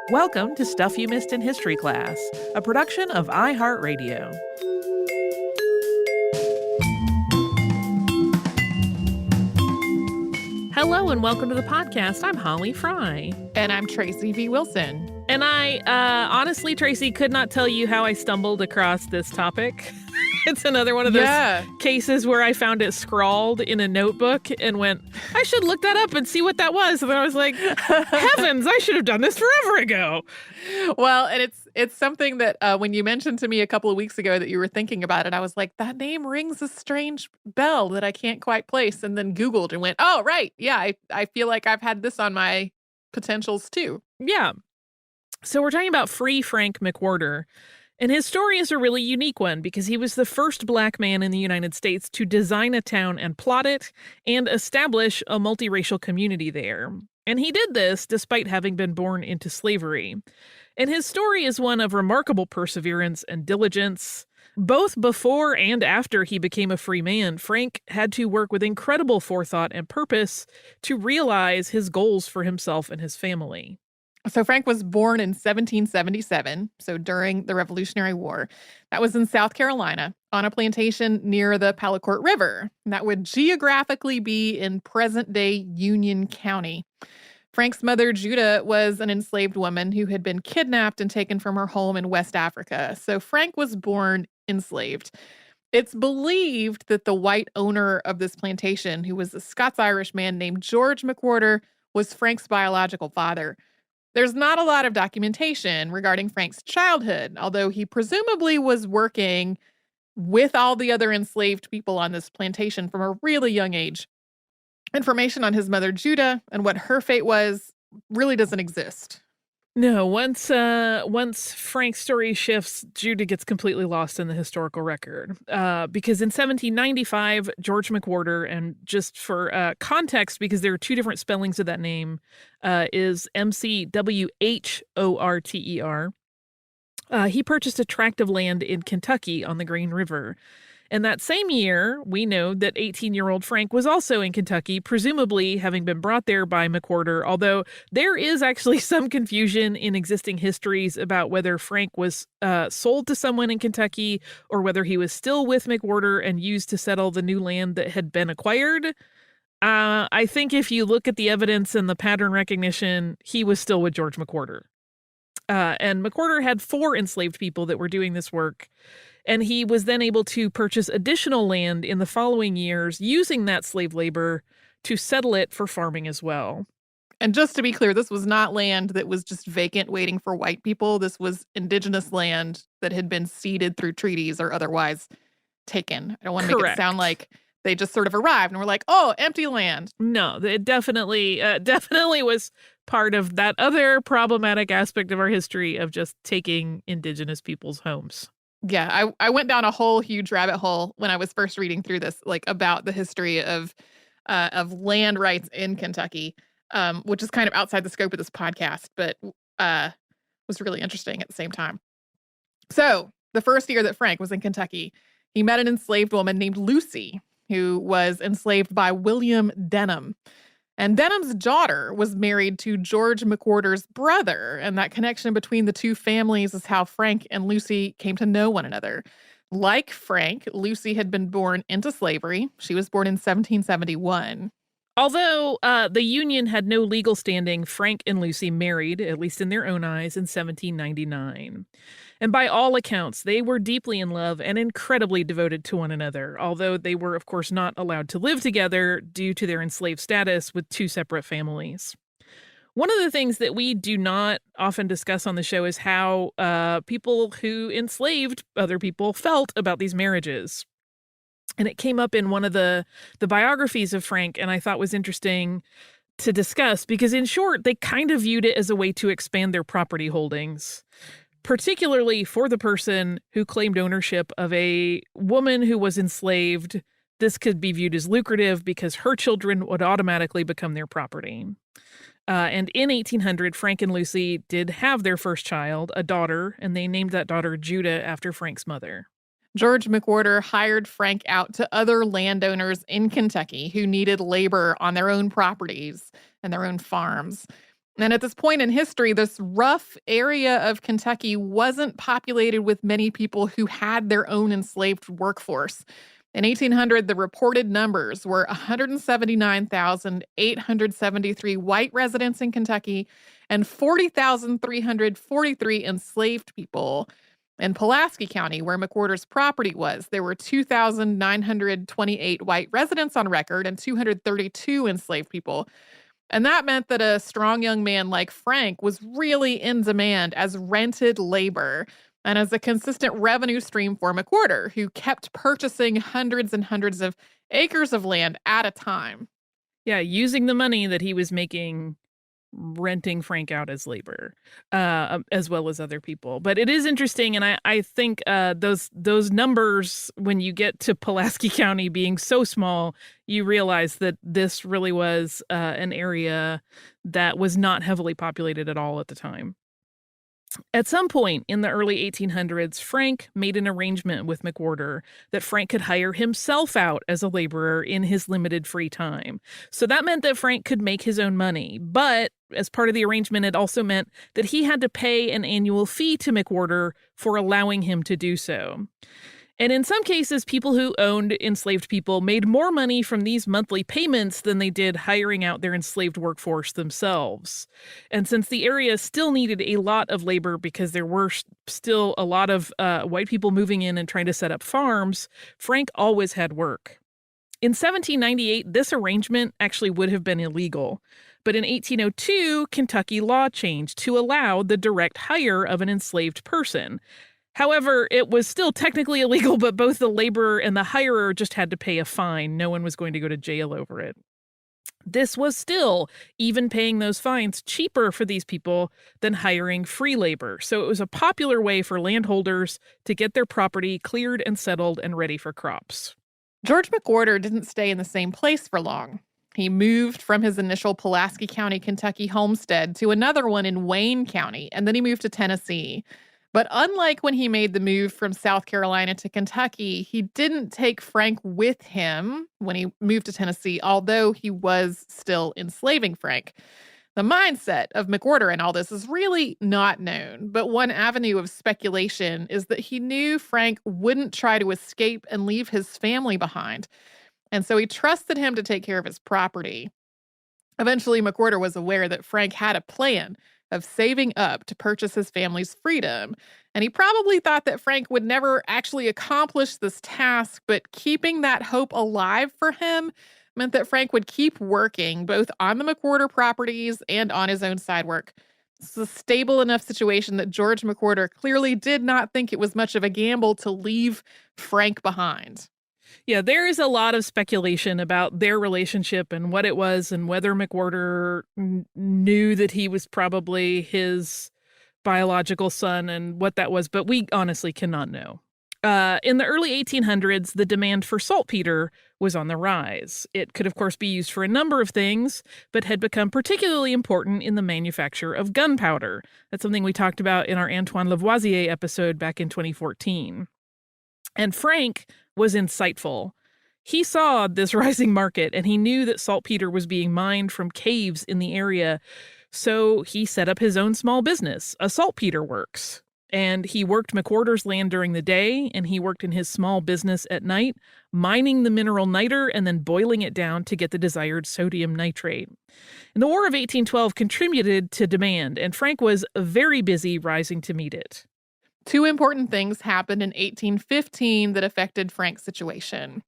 Welcome to Stuff You Missed in History Class, a production of iHeartRadio. Hello and welcome to the podcast. I'm Holly Fry. And I'm Tracy V. Wilson. And I, honestly, Tracy, could not tell you how I stumbled across this topic. It's another one of those cases where I found it scrawled in a notebook and went, I should look that up and see what that was. And then I was like, heavens, I should have done this forever ago. Well, and it's something that when you mentioned to me a couple of weeks ago that you were thinking about it, I was like, that name rings a strange bell that I can't quite place. And then Googled and went, oh, right. Yeah, I feel like I've had this on my potentials too. Yeah. So we're talking about Free Frank McWorter. And his story is a really unique one because he was the first black man in the United States to design a town and plot it and establish a multiracial community there. And he did this despite having been born into slavery. And his story is one of remarkable perseverance and diligence. Both before and after he became a free man, Frank had to work with incredible forethought and purpose to realize his goals for himself and his family. So Frank was born in 1777, so during the Revolutionary War. That was in South Carolina on a plantation near the Palacourt River. And that would geographically be in present-day Union County. Frank's mother, Judah, was an enslaved woman who had been kidnapped and taken from her home in West Africa. So Frank was born enslaved. It's believed that the white owner of this plantation, who was a Scots-Irish man named George McWorter, was Frank's biological father. There's not a lot of documentation regarding Frank's childhood, although he presumably was working with all the other enslaved people on this plantation from a really young age. Information on his mother, Judah, and what her fate was really doesn't exist. No, once Frank's story shifts, Judah gets completely lost in the historical record. Because in 1795, George McWorter, and just for context, because there are two different spellings of that name, is McWhorter. He purchased a tract of land in Kentucky on the Green River. And that same year, we know that 18-year-old Frank was also in Kentucky, presumably having been brought there by McWhorter, although there is actually some confusion in existing histories about whether Frank was sold to someone in Kentucky or whether he was still with McWhorter and used to settle the new land that had been acquired. I think if you look at the evidence and the pattern recognition, he was still with George McWhorter. And McWhorter had 4 enslaved people that were doing this work. And he was then able to purchase additional land in the following years using that slave labor to settle it for farming as well. And just to be clear, this was not land that was just vacant waiting for white people. This was indigenous land that had been ceded through treaties or otherwise taken. I don't want to make it sound like they just sort of arrived and were like, oh, empty land. No, it definitely was part of that other problematic aspect of our history of just taking indigenous people's homes. Yeah, I went down a whole huge rabbit hole when I was first reading through this, like about the history of land rights in Kentucky, which is kind of outside the scope of this podcast, but was really interesting at the same time. So the first year that Frank was in Kentucky, he met an enslaved woman named Lucy, who was enslaved by William Denham. And Denham's daughter was married to George McWhorter's brother, and that connection between the two families is how Frank and Lucy came to know one another. Like Frank, Lucy had been born into slavery. She was born in 1771. Although the union had no legal standing, Frank and Lucy married, at least in their own eyes, in 1799. And by all accounts, they were deeply in love and incredibly devoted to one another, although they were, of course, not allowed to live together due to their enslaved status with 2 separate families. One of the things that we do not often discuss on the show is how people who enslaved other people felt about these marriages. And it came up in one of the biographies of Frank, and I thought was interesting to discuss because, in short, they kind of viewed it as a way to expand their property holdings, particularly for the person who claimed ownership of a woman who was enslaved. This could be viewed as lucrative because her children would automatically become their property. And in 1800, Frank and Lucy did have their first child, a daughter, and they named that daughter Judah after Frank's mother. George McWhorter hired Frank out to other landowners in Kentucky who needed labor on their own properties and their own farms. And at this point in history, this rough area of Kentucky wasn't populated with many people who had their own enslaved workforce. In 1800, the reported numbers were 179,873 white residents in Kentucky and 40,343 enslaved people. In Pulaski County, where McWhorter's property was, there were 2,928 white residents on record and 232 enslaved people. And that meant that a strong young man like Frank was really in demand as rented labor and as a consistent revenue stream for McWhorter, who kept purchasing hundreds and hundreds of acres of land at a time. Yeah, using the money that he was making renting Frank out as labor, as well as other people. But it is interesting, and I think those numbers, when you get to Pulaski County being so small, you realize that this really was an area that was not heavily populated at all at the time. At some point in the early 1800s, Frank made an arrangement with McWhorter that Frank could hire himself out as a laborer in his limited free time. So that meant that Frank could make his own money. But as part of the arrangement, it also meant that he had to pay an annual fee to McWhorter for allowing him to do so. And in some cases, people who owned enslaved people made more money from these monthly payments than they did hiring out their enslaved workforce themselves. And since the area still needed a lot of labor because there were still a lot of white people moving in and trying to set up farms, Frank always had work. In 1798, this arrangement actually would have been illegal. But in 1802, Kentucky law changed to allow the direct hire of an enslaved person. However, it was still technically illegal, but both the laborer and the hirer just had to pay a fine. No one was going to go to jail over it. This was still, even paying those fines, cheaper for these people than hiring free labor. So it was a popular way for landholders to get their property cleared and settled and ready for crops. George McWhorter didn't stay in the same place for long. He moved from his initial Pulaski County, Kentucky homestead to another one in Wayne County, and then he moved to Tennessee. But unlike when he made the move from South Carolina to Kentucky, he didn't take Frank with him when he moved to Tennessee, although he was still enslaving Frank. The mindset of McWhorter in all this is really not known, but one avenue of speculation is that he knew Frank wouldn't try to escape and leave his family behind, and so he trusted him to take care of his property. Eventually, McWhorter was aware that Frank had a plan of saving up to purchase his family's freedom. And he probably thought that Frank would never actually accomplish this task, but keeping that hope alive for him meant that Frank would keep working both on the McWhorter properties and on his own side work. It's a stable enough situation that George McWhorter clearly did not think it was much of a gamble to leave Frank behind. Yeah, there is a lot of speculation about their relationship and what it was and whether McWhorter knew that he was probably his biological son and what that was, but we honestly cannot know. In the early 1800s, the demand for saltpeter was on the rise. It could, of course, be used for a number of things, but had become particularly important in the manufacture of gunpowder. That's something we talked about in our Antoine Lavoisier episode back in 2014. And Frank was insightful. He saw this rising market, and he knew that saltpeter was being mined from caves in the area, so he set up his own small business, a saltpeter works. And he worked McWhorter's land during the day, and he worked in his small business at night, mining the mineral niter and then boiling it down to get the desired sodium nitrate. And the War of 1812 contributed to demand, and Frank was very busy rising to meet it. Two important things happened in 1815 that affected Frank's situation.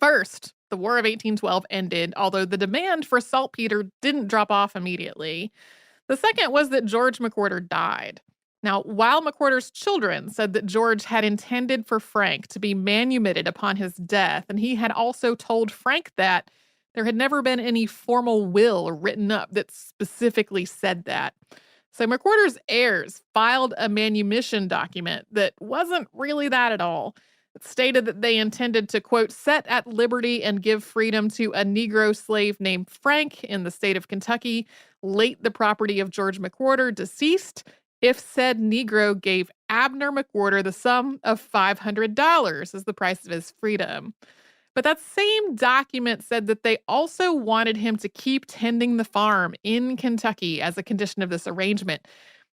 First, the War of 1812 ended, although the demand for saltpeter didn't drop off immediately. The second was that George McWhorter died. Now, while McWhorter's children said that George had intended for Frank to be manumitted upon his death, and he had also told Frank that, there had never been any formal will written up that specifically said that. So McWhorter's heirs filed a manumission document that wasn't really that at all. It stated that they intended to, quote, set at liberty and give freedom to a Negro slave named Frank in the state of Kentucky, late the property of George McWhorter, deceased, if said Negro gave Abner McWhorter the sum of $500 as the price of his freedom. But that same document said that they also wanted him to keep tending the farm in Kentucky as a condition of this arrangement,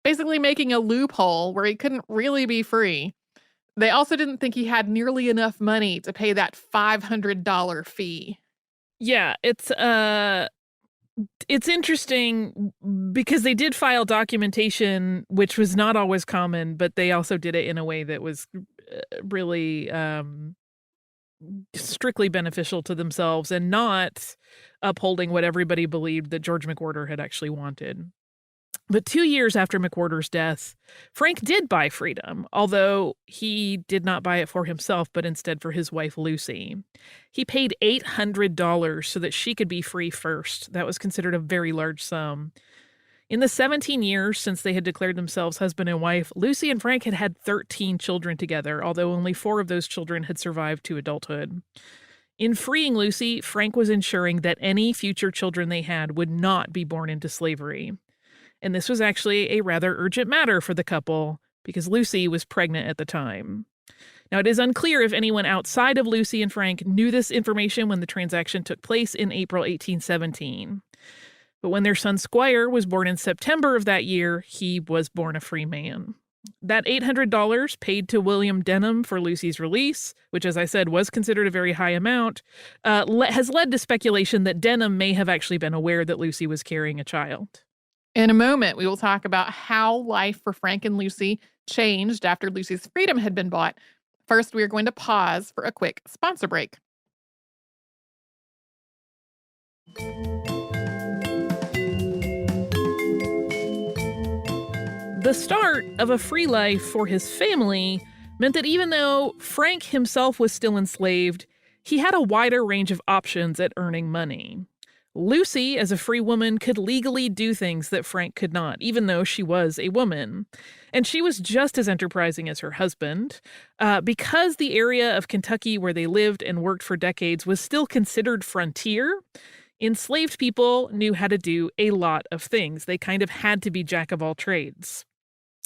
basically making a loophole where he couldn't really be free. They also didn't think he had nearly enough money to pay that $500 fee. Yeah, it's interesting because they did file documentation, which was not always common, but they also did it in a way that was really strictly beneficial to themselves and not upholding what everybody believed that George McWhorter had actually wanted. But 2 years after McWhorter's death, Frank did buy freedom, although he did not buy it for himself, but instead for his wife, Lucy. He paid $800 so that she could be free first. That was considered a very large sum. In the 17 years since they had declared themselves husband and wife, Lucy and Frank had had 13 children together, although only 4 of those children had survived to adulthood. In freeing Lucy, Frank was ensuring that any future children they had would not be born into slavery. And this was actually a rather urgent matter for the couple because Lucy was pregnant at the time. Now, it is unclear if anyone outside of Lucy and Frank knew this information when the transaction took place in April 1817. But when their son Squire was born in September of that year, he was born a free man. That $800 paid to William Denham for Lucy's release, which, as I said, was considered a very high amount, has led to speculation that Denham may have actually been aware that Lucy was carrying a child. In a moment, we will talk about how life for Frank and Lucy changed after Lucy's freedom had been bought. First, we are going to pause for a quick sponsor break. The start of a free life for his family meant that even though Frank himself was still enslaved, he had a wider range of options at earning money. Lucy, as a free woman, could legally do things that Frank could not, even though she was a woman. And she was just as enterprising as her husband. Because the area of Kentucky where they lived and worked for decades was still considered frontier, enslaved people knew how to do a lot of things. They kind of had to be jack of all trades.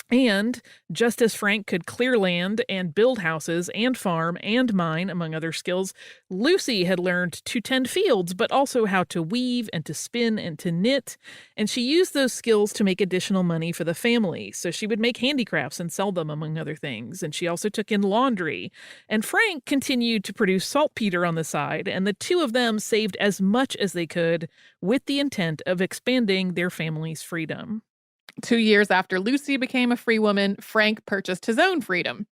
And just as Frank could clear land and build houses and farm and mine, among other skills, Lucy had learned to tend fields, but also how to weave and to spin and to knit. And she used those skills to make additional money for the family. So she would make handicrafts and sell them, among other things. And she also took in laundry. And Frank continued to produce saltpeter on the side. And the two of them saved as much as they could with the intent of expanding their family's freedom. 2 years after Lucy became a free woman, Frank purchased his own freedom.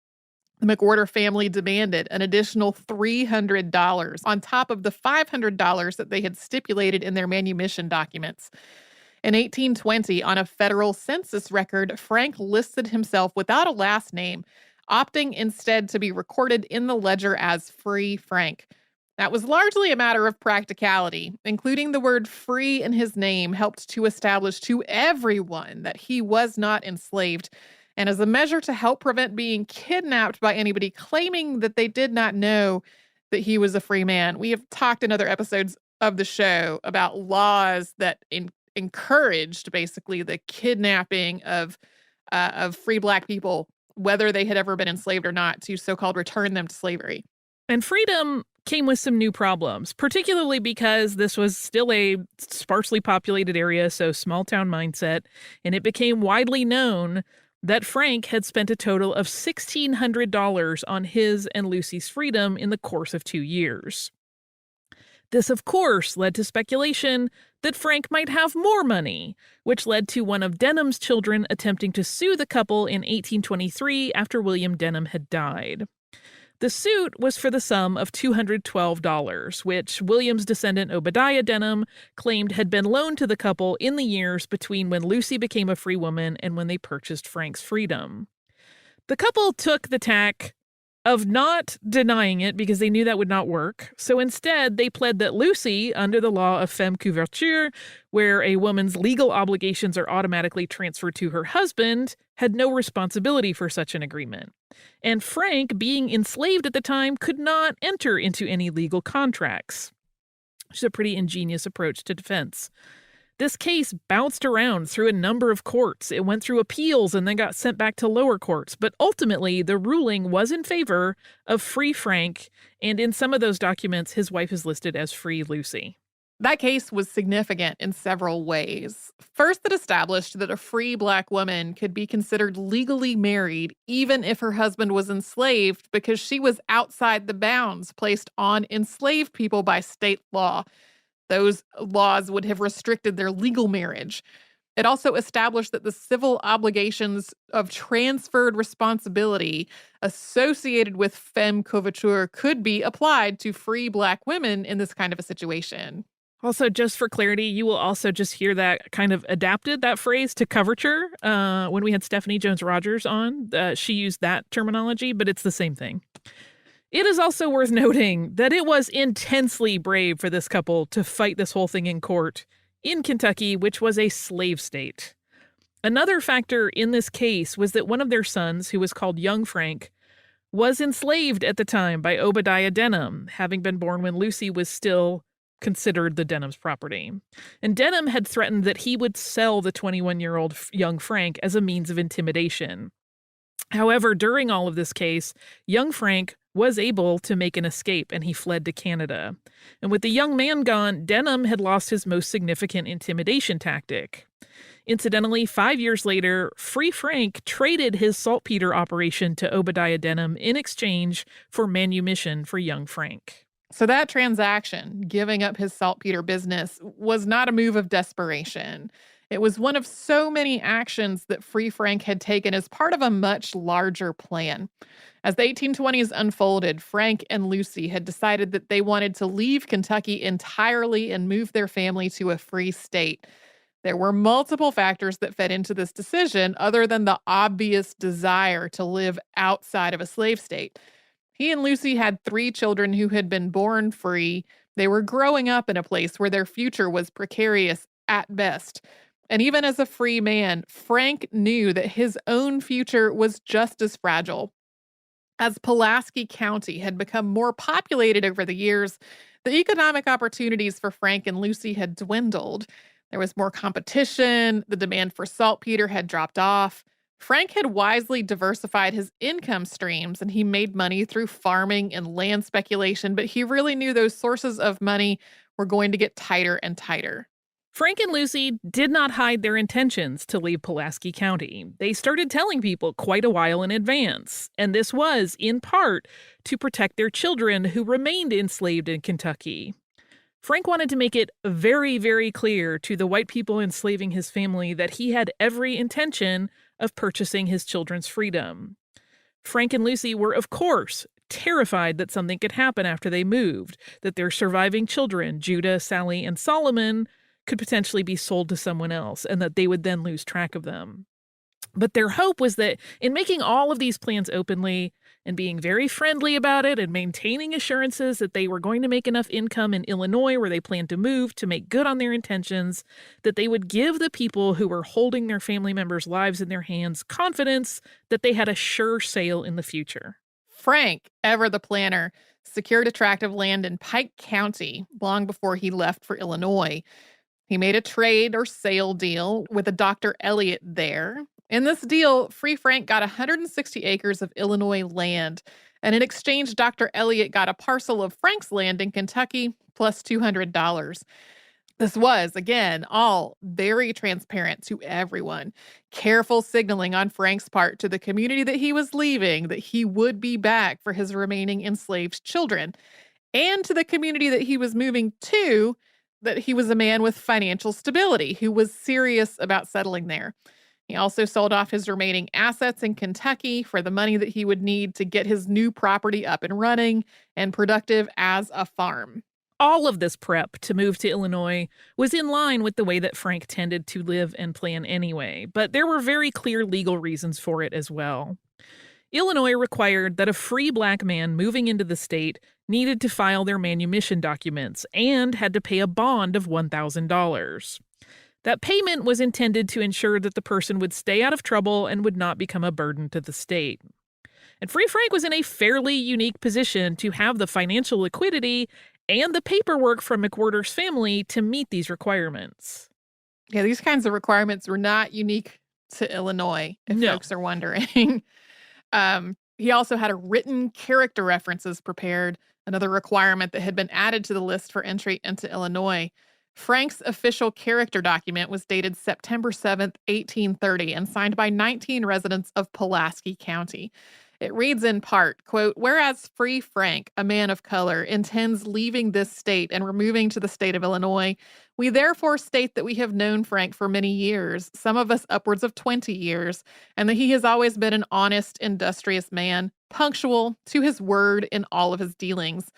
The McWhorter family demanded an additional $300 on top of the $500 that they had stipulated in their manumission documents. In 1820, on a federal census record, Frank listed himself without a last name, opting instead to be recorded in the ledger as Free Frank. That was largely a matter of practicality. Including the word free in his name helped to establish to everyone that he was not enslaved. And as a measure to help prevent being kidnapped by anybody claiming that they did not know that he was a free man, we have talked in other episodes of the show about laws that encouraged basically the kidnapping of free Black people, whether they had ever been enslaved or not, to so-called return them to slavery. And freedom came with some new problems, particularly because this was still a sparsely populated area, so small town mindset, and it became widely known that Frank had spent a total of $1,600 on his and Lucy's freedom in the course of 2 years. This, of course, led to speculation that Frank might have more money, which led to one of Denham's children attempting to sue the couple in 1823 after William Denham had died. The suit was for the sum of $212, which William's descendant Obadiah Denham claimed had been loaned to the couple in the years between when Lucy became a free woman and when they purchased Frank's freedom. The couple took the tack of not denying it because they knew that would not work. So instead, they pled that Lucy, under the law of femme couverture, where a woman's legal obligations are automatically transferred to her husband, had no responsibility for such an agreement. And Frank, being enslaved at the time, could not enter into any legal contracts, which is a pretty ingenious approach to defense. This case bounced around through a number of courts. It went through appeals and then got sent back to lower courts. But ultimately, the ruling was in favor of Free Frank, and in some of those documents, his wife is listed as Free Lucy. That case was significant in several ways. First, it established that a free Black woman could be considered legally married even if her husband was enslaved because she was outside the bounds placed on enslaved people by state law. Those laws would have restricted their legal marriage. It also established that the civil obligations of transferred responsibility associated with femme coiffure could be applied to free Black women in this kind of a situation. Also, just for clarity, you will also just hear that kind of adapted, that phrase, to coverture. When we had Stephanie Jones-Rogers on, she used that terminology, but it's the same thing. It is also worth noting that it was intensely brave for this couple to fight this whole thing in court in Kentucky, which was a slave state. Another factor in this case was that one of their sons, who was called Young Frank, was enslaved at the time by Obadiah Denham, having been born when Lucy was still considered the Denham's property. And Denham had threatened that he would sell the 21-year-old young Frank as a means of intimidation. However, during all of this case, young Frank was able to make an escape and he fled to Canada. And with the young man gone, Denham had lost his most significant intimidation tactic. Incidentally, 5 years later, Free Frank traded his saltpeter operation to Obadiah Denham in exchange for manumission for young Frank. So that transaction, giving up his saltpeter business, was not a move of desperation. It was one of so many actions that Free Frank had taken as part of a much larger plan. As the 1820s unfolded, Frank and Lucy had decided that they wanted to leave Kentucky entirely and move their family to a free state. There were multiple factors that fed into this decision other than the obvious desire to live outside of a slave state. He and Lucy had 3 children who had been born free. They were growing up in a place where their future was precarious at best. And even as a free man, Frank knew that his own future was just as fragile. As Pulaski County had become more populated over the years, the economic opportunities for Frank and Lucy had dwindled. There was more competition, the demand for saltpeter had dropped off. Frank had wisely diversified his income streams and he made money through farming and land speculation, but he really knew those sources of money were going to get tighter and tighter. Frank and Lucy did not hide their intentions to leave Pulaski County. They started telling people quite a while in advance, and this was, in part, to protect their children who remained enslaved in Kentucky. Frank wanted to make it very, very clear to the white people enslaving his family that he had every intention of purchasing his children's freedom. Frank and Lucy were, of course, terrified that something could happen after they moved, that their surviving children, Judah, Sally, and Solomon, could potentially be sold to someone else and that they would then lose track of them. But their hope was that in making all of these plans openly and being very friendly about it and maintaining assurances that they were going to make enough income in Illinois where they planned to move to make good on their intentions, that they would give the people who were holding their family members' lives in their hands confidence that they had a sure sale in the future. Frank, ever the planner, secured a tract of land in Pike County long before he left for Illinois. He made a trade or sale deal with a Dr. Elliott there. In this deal, Free Frank got 160 acres of Illinois land, and in exchange, Dr. Elliott got a parcel of Frank's land in Kentucky plus $200. This was, again, all very transparent to everyone. Careful signaling on Frank's part to the community that he was leaving, that he would be back for his remaining enslaved children, and to the community that he was moving to, that he was a man with financial stability who was serious about settling there. He also sold off his remaining assets in Kentucky for the money that he would need to get his new property up and running and productive as a farm. All of this prep to move to Illinois was in line with the way that Frank tended to live and plan anyway, but there were very clear legal reasons for it as well. Illinois required that a free Black man moving into the state needed to file their manumission documents and had to pay a bond of $1,000. That payment was intended to ensure that the person would stay out of trouble and would not become a burden to the state. And Free Frank was in a fairly unique position to have the financial liquidity and the paperwork from McWorter's family to meet these requirements. Yeah, these kinds of requirements were not unique to Illinois, if No. folks are wondering. He also had a written character references prepared, another requirement that had been added to the list for entry into Illinois. Frank's official character document was dated September 7th, 1830, and signed by 19 residents of Pulaski County. It reads in part, quote, "Whereas Free Frank, a man of color, intends leaving this state and removing to the state of Illinois, we therefore state that we have known Frank for many years, some of us upwards of 20 years, and that he has always been an honest, industrious man, punctual to his word in all of his dealings.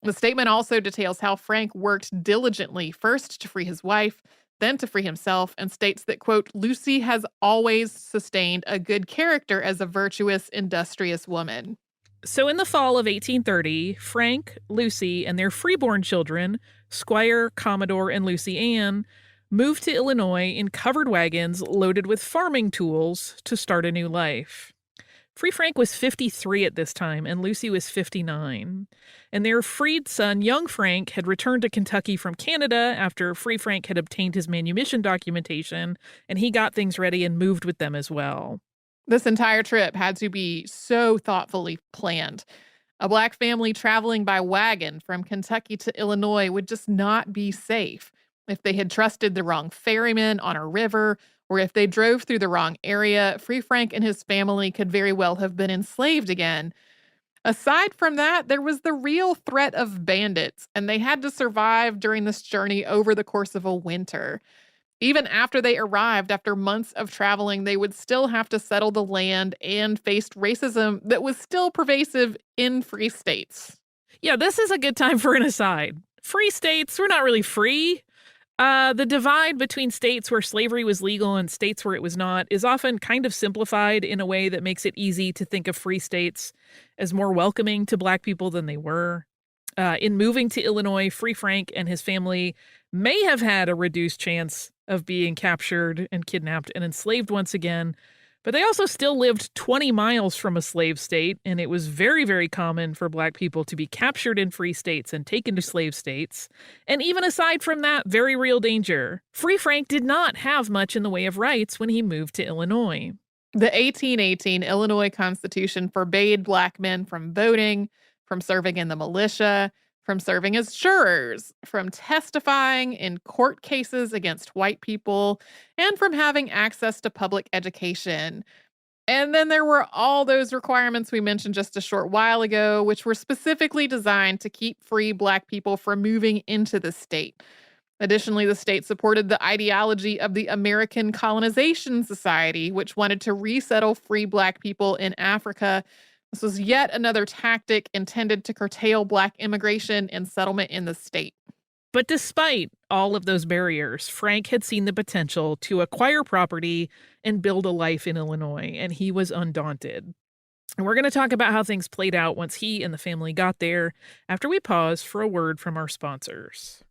The statement also details how Frank worked diligently, first to free his wife, then to free himself, and states that, quote, Lucy has always sustained a good character as a virtuous, industrious woman." So in the fall of 1830, Frank, Lucy, and their freeborn children, Squire, Commodore, and Lucy Ann, moved to Illinois in covered wagons loaded with farming tools to start a new life. Free Frank was 53 at this time, and Lucy was 59. And their freed son, young Frank, had returned to Kentucky from Canada after Free Frank had obtained his manumission documentation, and he got things ready and moved with them as well. This entire trip had to be so thoughtfully planned. A Black family traveling by wagon from Kentucky to Illinois would just not be safe. If they had trusted the wrong ferryman on a river, or if they drove through the wrong area, Free Frank and his family could very well have been enslaved again. Aside from that, there was the real threat of bandits, and they had to survive during this journey over the course of a winter. Even after they arrived, after months of traveling, they would still have to settle the land and faced racism that was still pervasive in free states. Yeah, this is a good time for an aside. Free states, we're not really free. The divide between states where slavery was legal and states where it was not is often kind of simplified in a way that makes it easy to think of free states as more welcoming to Black people than they were. In moving to Illinois, Free Frank and his family may have had a reduced chance of being captured and kidnapped and enslaved once again, but they also still lived 20 miles from a slave state, and it was very, very common for Black people to be captured in free states and taken to slave states. And even aside from that very real danger, Free Frank did not have much in the way of rights when he moved to Illinois. The 1818 Illinois Constitution forbade Black men from voting, from serving in the militia, from serving as jurors, from testifying in court cases against white people, and from having access to public education. And then there were all those requirements we mentioned just a short while ago, which were specifically designed to keep free Black people from moving into the state. Additionally, the state supported the ideology of the American Colonization Society, which wanted to resettle free Black people in Africa. This was yet another tactic intended to curtail Black immigration and settlement in the state. But despite all of those barriers, Frank had seen the potential to acquire property and build a life in Illinois, and he was undaunted. And we're going to talk about how things played out once he and the family got there after we pause for a word from our sponsors.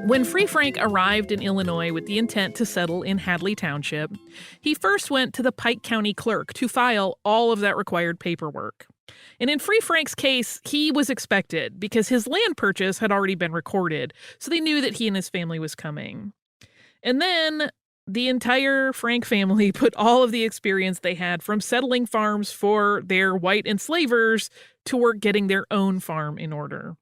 When Free Frank arrived in Illinois with the intent to settle in Hadley Township, he first went to the Pike County clerk to file all of that required paperwork. And in Free Frank's case, he was expected because his land purchase had already been recorded, so they knew that he and his family was coming. And then the entire Frank family put all of the experience they had from settling farms for their white enslavers to work getting their own farm in order.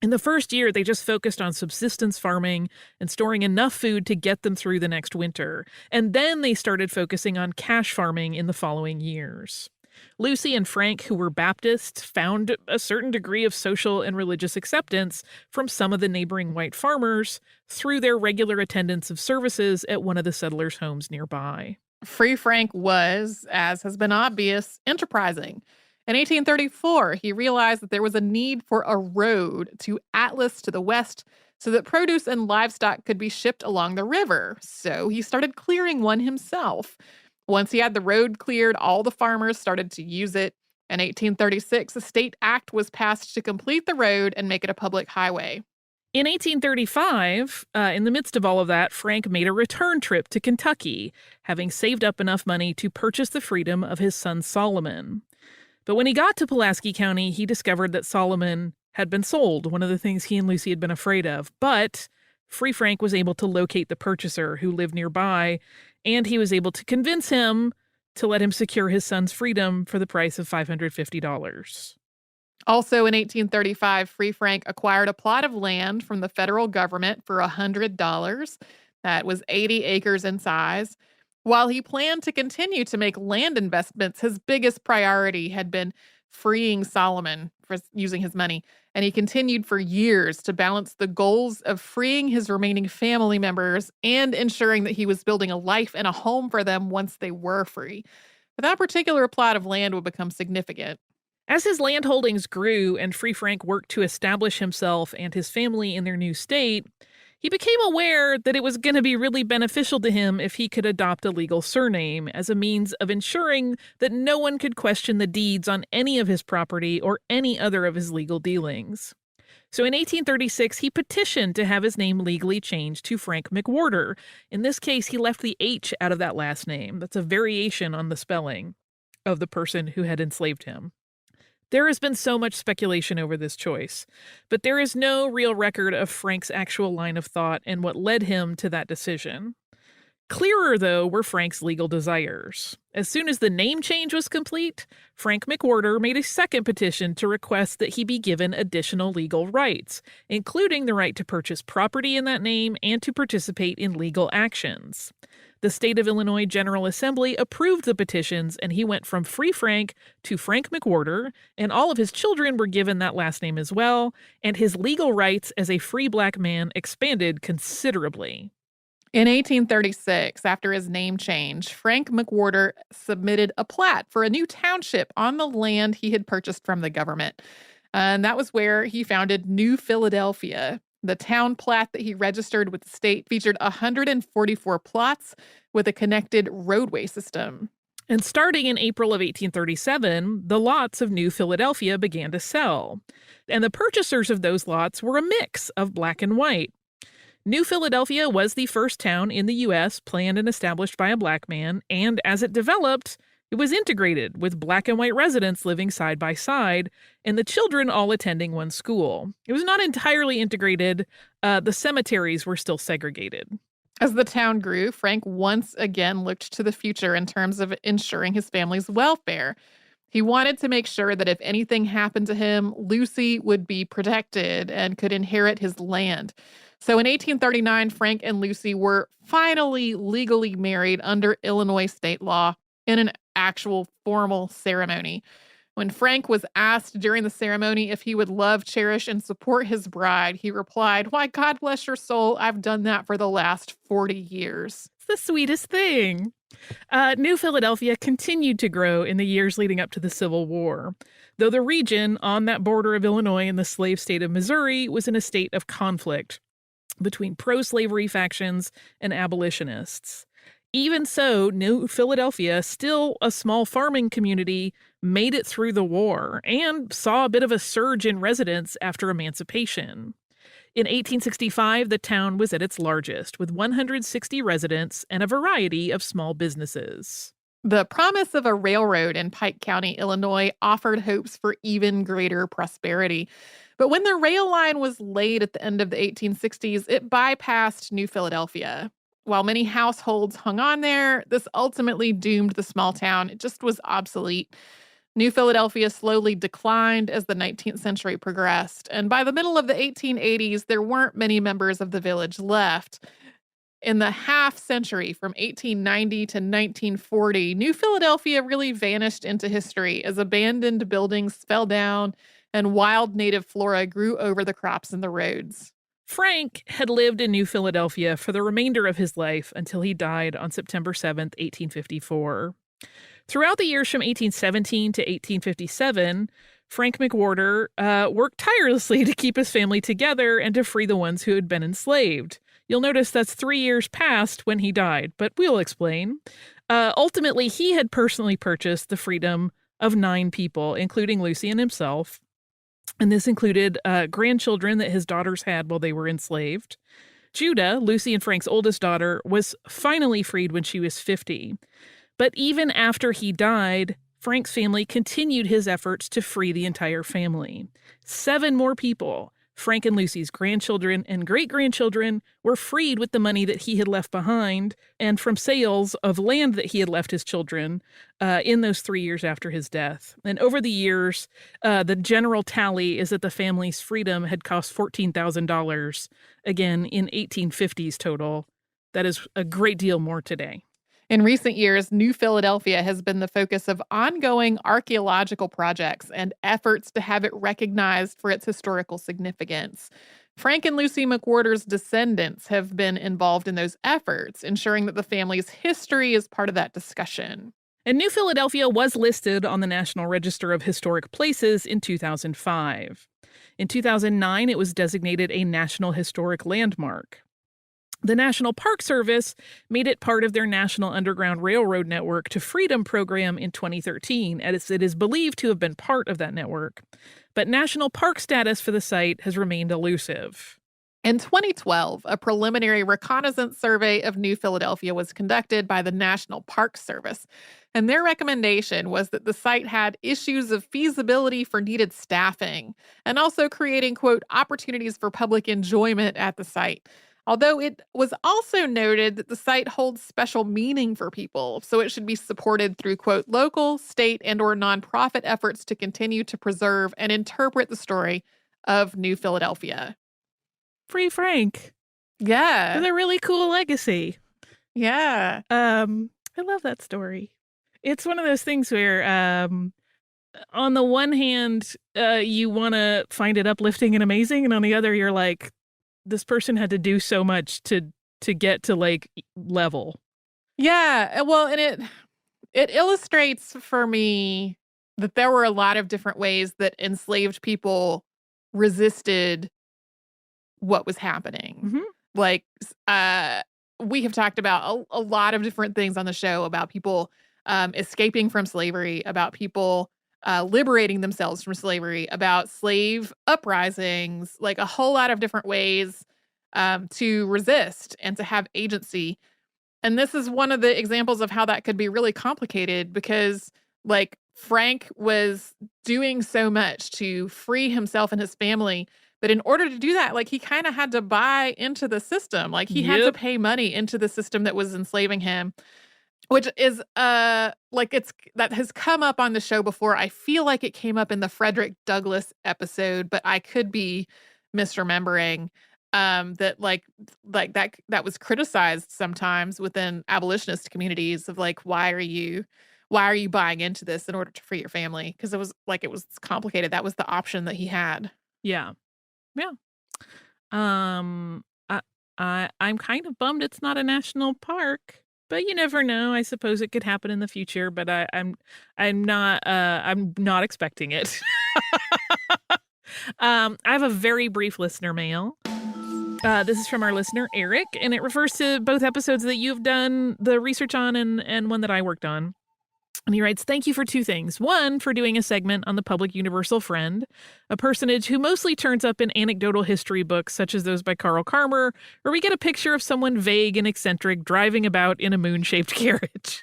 In the first year, they just focused on subsistence farming and storing enough food to get them through the next winter. And then they started focusing on cash farming in the following years. Lucy and Frank, who were Baptists, found a certain degree of social and religious acceptance from some of the neighboring white farmers through their regular attendance of services at one of the settlers' homes nearby. Free Frank was, as has been obvious, enterprising. In 1834, he realized that there was a need for a road to Atlas to the west so that produce and livestock could be shipped along the river. So he started clearing one himself. Once he had the road cleared, all the farmers started to use it. In 1836, a state act was passed to complete the road and make it a public highway. In 1835, in the midst of all of that, Frank made a return trip to Kentucky, having saved up enough money to purchase the freedom of his son Solomon. But when he got to Pulaski County, he discovered that Solomon had been sold, one of the things he and Lucy had been afraid of. But Free Frank was able to locate the purchaser who lived nearby, and he was able to convince him to let him secure his son's freedom for the price of $550. Also in 1835, Free Frank acquired a plot of land from the federal government for $100. That was 80 acres in size. While he planned to continue to make land investments, his biggest priority had been freeing Solomon for using his money. And he continued for years to balance the goals of freeing his remaining family members and ensuring that he was building a life and a home for them once they were free. But that particular plot of land would become significant. As his land holdings grew and Free Frank worked to establish himself and his family in their new state, he became aware that it was going to be really beneficial to him if he could adopt a legal surname as a means of ensuring that no one could question the deeds on any of his property or any other of his legal dealings. So in 1836, he petitioned to have his name legally changed to Frank McWorter. In this case, he left the H out of that last name. That's a variation on the spelling of the person who had enslaved him. There has been so much speculation over this choice, but there is no real record of Frank's actual line of thought and what led him to that decision. Clearer, though, were Frank's legal desires. As soon as the name change was complete, Frank McWorter made a second petition to request that he be given additional legal rights, including the right to purchase property in that name and to participate in legal actions. The state of Illinois General Assembly approved the petitions, and he went from Free Frank to Frank McWorter, and all of his children were given that last name as well, and his legal rights as a free black man expanded considerably. In 1836, after his name change, Frank McWorter submitted a plat for a new township on the land he had purchased from the government. And that was where he founded New Philadelphia. The town plat that he registered with the state featured 144 plots with a connected roadway system. And starting in April of 1837, the lots of New Philadelphia began to sell. And the purchasers of those lots were a mix of black and white. New Philadelphia was the first town in the U.S. planned and established by a black man, and as it developed, it was integrated with black and white residents living side by side, and the children all attending one school. It was not entirely integrated. The cemeteries were still segregated. As the town grew, Frank once again looked to the future in terms of ensuring his family's welfare. He wanted to make sure that if anything happened to him, Lucy would be protected and could inherit his land. So in 1839, Frank and Lucy were finally legally married under Illinois state law in an actual formal ceremony. When Frank was asked during the ceremony if he would love, cherish, and support his bride, he replied, "Why, God bless your soul, I've done that for the last 40 years. It's the sweetest thing. New Philadelphia continued to grow in the years leading up to the Civil War, though the region on that border of Illinois and the slave state of Missouri was in a state of conflict between pro-slavery factions and abolitionists. Even so, New Philadelphia, still a small farming community, made it through the war and saw a bit of a surge in residents after emancipation. In 1865, the town was at its largest, with 160 residents and a variety of small businesses. The promise of a railroad in Pike County, Illinois, offered hopes for even greater prosperity. But when the rail line was laid at the end of the 1860s, it bypassed New Philadelphia. While many households hung on there, this ultimately doomed the small town. It just was obsolete. New Philadelphia slowly declined as the 19th century progressed, and by the middle of the 1880s, there weren't many members of the village left. In the half century from 1890 to 1940, New Philadelphia really vanished into history as abandoned buildings fell down and wild native flora grew over the crops and the roads. Frank had lived in New Philadelphia for the remainder of his life until he died on September 7th, 1854. Throughout the years from 1817 to 1857, Frank McWorter worked tirelessly to keep his family together and to free the ones who had been enslaved. You'll notice that's 3 years past when he died, but we'll explain. Ultimately, he had personally purchased the freedom of 9 people, including Lucy and himself. And this included grandchildren that his daughters had while they were enslaved. Judah, Lucy and Frank's oldest daughter, was finally freed when she was 50. But even after he died, Frank's family continued his efforts to free the entire family. 7 more people, Frank and Lucy's grandchildren and great-grandchildren, were freed with the money that he had left behind and from sales of land that he had left his children in those 3 years after his death. And over the years, the general tally is that the family's freedom had cost $14,000, again, in 1850s total. That is a great deal more today. In recent years, New Philadelphia has been the focus of ongoing archaeological projects and efforts to have it recognized for its historical significance. Frank and Lucy McWorter's descendants have been involved in those efforts, ensuring that the family's history is part of that discussion. And New Philadelphia was listed on the National Register of Historic Places in 2005. In 2009, it was designated a National Historic Landmark. The National Park Service made it part of their National Underground Railroad Network to Freedom program in 2013, as it is believed to have been part of that network. But national park status for the site has remained elusive. In 2012, a preliminary reconnaissance survey of New Philadelphia was conducted by the National Park Service, and their recommendation was that the site had issues of feasibility for needed staffing and also creating, quote, opportunities for public enjoyment at the site. Although it was also noted that the site holds special meaning for people, so it should be supported through, quote, local, state, and or nonprofit efforts to continue to preserve and interpret the story of New Philadelphia. Free Frank. Yeah. With a really cool legacy. Yeah. I love that story. It's one of those things where, on the one hand, you want to find it uplifting and amazing, and on the other, you're like, this person had to do so much to get to like level. Yeah. Well, and it illustrates for me that there were a lot of different ways that enslaved people resisted what was happening. Mm-hmm. Like, we have talked about a lot of different things on the show about people escaping from slavery, about people liberating themselves from slavery, about slave uprisings, like a whole lot of different ways to resist and to have agency. And this is one of the examples of how that could be really complicated because, like, Frank was doing so much to free himself and his family. But in order to do that, like, he kind of had to buy into the system. Like, he had to pay money into the system that was enslaving him. Which is, that has come up on the show before. I feel like it came up in the Frederick Douglass episode, but I could be misremembering that was criticized sometimes within abolitionist communities of like, why are you buying into this in order to free your family? Because it was complicated. That was the option that he had. Yeah. I'm kind of bummed it's not a national park. But you never know. I suppose it could happen in the future, but I'm not expecting it. I have a very brief listener mail. This is from our listener Eric, and it refers to both episodes that you've done the research on and one that I worked on. And he writes, thank you for 2 things. 1, for doing a segment on the public universal friend, a personage who mostly turns up in anecdotal history books such as those by Carl Karmer, where we get a picture of someone vague and eccentric driving about in a moon-shaped carriage.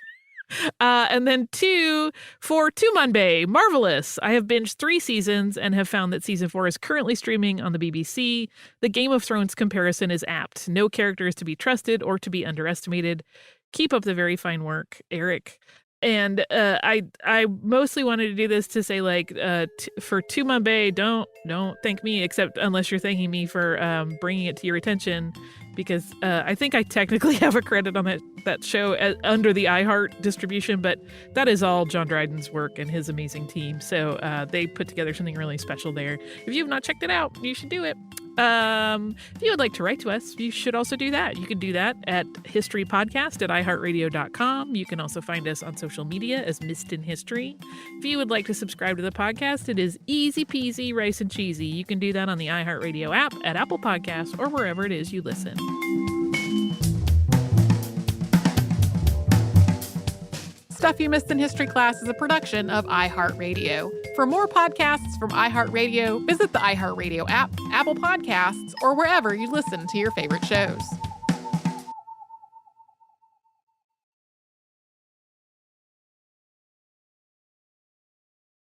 And then 2, for Tumanbay, marvelous. I have binged 3 seasons and have found that season 4 is currently streaming on the BBC. The Game of Thrones comparison is apt. No character is to be trusted or to be underestimated. Keep up the very fine work, Eric. And I mostly wanted to do this to say, like, for Tumanbay, don't thank me, except unless you're thanking me for bringing it to your attention, because I think I technically have a credit on that show under the iHeart distribution, but that is all John Dryden's work and his amazing team. So they put together something really special there. If you have not checked it out, you should do it. If you would like to write to us, you should also do that. You can do that at historypodcast@iheartradio.com. You can also find us on social media as Missed in History. If you would like to subscribe to the podcast, it is easy peasy, rice and cheesy. You can do that on the iHeartRadio app, at Apple Podcasts, or wherever it is you listen. Stuff You Missed in History Class is a production of iHeartRadio. For more podcasts from iHeartRadio, visit the iHeartRadio app, Apple Podcasts, or wherever you listen to your favorite shows.